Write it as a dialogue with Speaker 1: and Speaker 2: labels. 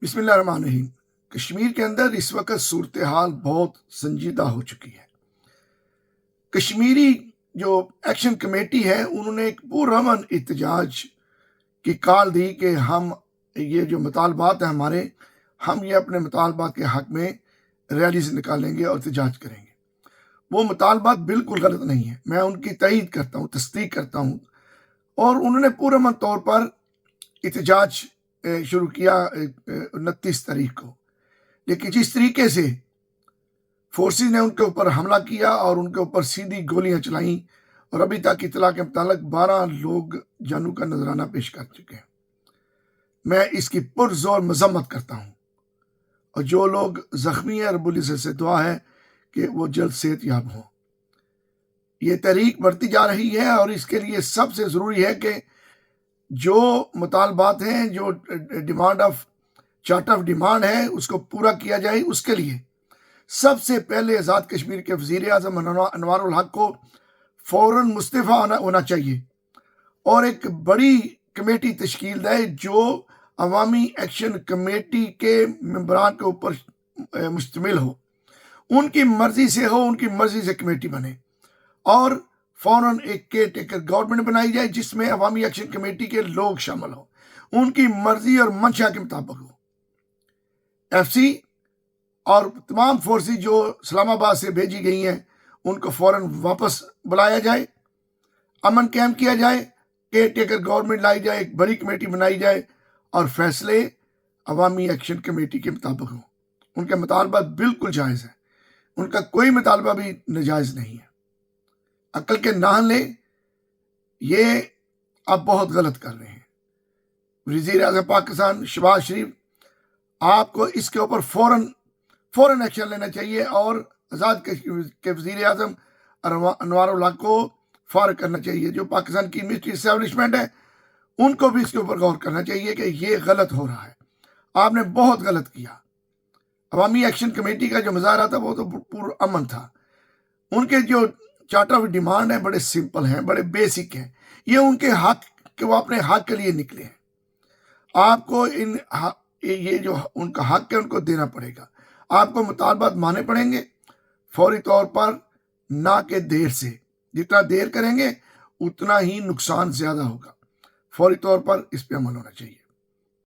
Speaker 1: بسم اللہ الرحمن الرحیم۔ کشمیر کے اندر اس وقت صورتحال بہت سنجیدہ ہو چکی ہے۔ کشمیری جو ایکشن کمیٹی ہے انہوں نے ایک پرامن احتجاج کی کال دی کہ ہم یہ جو مطالبات ہیں ہم یہ اپنے مطالبات کے حق میں ریلیز نکالیں گے اور احتجاج کریں گے۔ وہ مطالبات بالکل غلط نہیں ہیں، میں ان کی تائید کرتا ہوں، تصدیق کرتا ہوں، اور انہوں نے پرامن طور پر احتجاج شروع کیا 29 تاریخ کو۔ لیکن جس طریقے سے فورسز نے ان کے اوپر حملہ کیا اور ان کے اوپر سیدھی گولیاں چلائیں، اور ابھی تک اطلاع کے مطابق 12 لوگ جانوں کا نذرانہ پیش کر چکے ہیں، میں اس کی پرزور مذمت کرتا ہوں۔ اور جو لوگ زخمی ہیں، رب العزت سے دعا ہے کہ وہ جلد صحت یاب ہوں۔ یہ تحریک بڑھتی جا رہی ہے اور اس کے لیے سب سے ضروری ہے کہ جو مطالبات ہیں، جو چارٹ آف ڈیمانڈ ہے، اس کو پورا کیا جائے۔ اس کے لیے سب سے پہلے آزاد کشمیر کے وزیر اعظم انوار الحق کو فوراً مستعفی ہونا چاہیے اور ایک بڑی کمیٹی تشکیل دے جو عوامی ایکشن کمیٹی کے ممبران کے اوپر مشتمل ہو، ان کی مرضی سے ہو، ان کی مرضی سے کمیٹی بنے، اور فوراً ایک کیئر ٹیکر گورنمنٹ بنائی جائے جس میں عوامی ایکشن کمیٹی کے لوگ شامل ہوں، ان کی مرضی اور منشا کے مطابق ہو۔ ایف سی اور تمام فورسز جو اسلام آباد سے بھیجی گئی ہیں ان کو فوراً واپس بلایا جائے، امن قائم کیا جائے، کیئر ٹیکر گورنمنٹ لائی جائے، ایک بڑی کمیٹی بنائی جائے اور فیصلے عوامی ایکشن کمیٹی کے مطابق ہوں۔ ان کے مطالبات بالکل جائز ہیں، ان کا کوئی مطالبہ بھی ناجائز نہیں ہے۔ عقل کے ناحلے یہ اب بہت غلط کر رہے ہیں۔ وزیر اعظم پاکستان شہباز شریف، آپ کو اس کے اوپر فوراً ایکشن لینا چاہیے اور آزاد کے وزیر اعظم انوار الحق کو فارغ کرنا چاہیے۔ جو پاکستان کی ملٹری اسٹیبلشمنٹ ہے ان کو بھی اس کے اوپر غور کرنا چاہیے کہ یہ غلط ہو رہا ہے، آپ نے بہت غلط کیا۔ عوامی ایکشن کمیٹی کا جو مظاہرہ تھا وہ تو پرامن تھا، ان کے جو چارٹر آف ڈیمانڈ ہیں بڑے سمپل ہیں، بڑے بیسک ہیں، یہ ان کے حق کہ وہ اپنے حق کے لیے نکلے ہیں۔ آپ کو یہ جو ان کا حق ہے ان کو دینا پڑے گا، آپ کو مطالبات ماننے پڑیں گے فوری طور پر، نہ کہ دیر سے۔ جتنا دیر کریں گے اتنا ہی نقصان زیادہ ہوگا۔ فوری طور پر اس پہ عمل ہونا چاہیے۔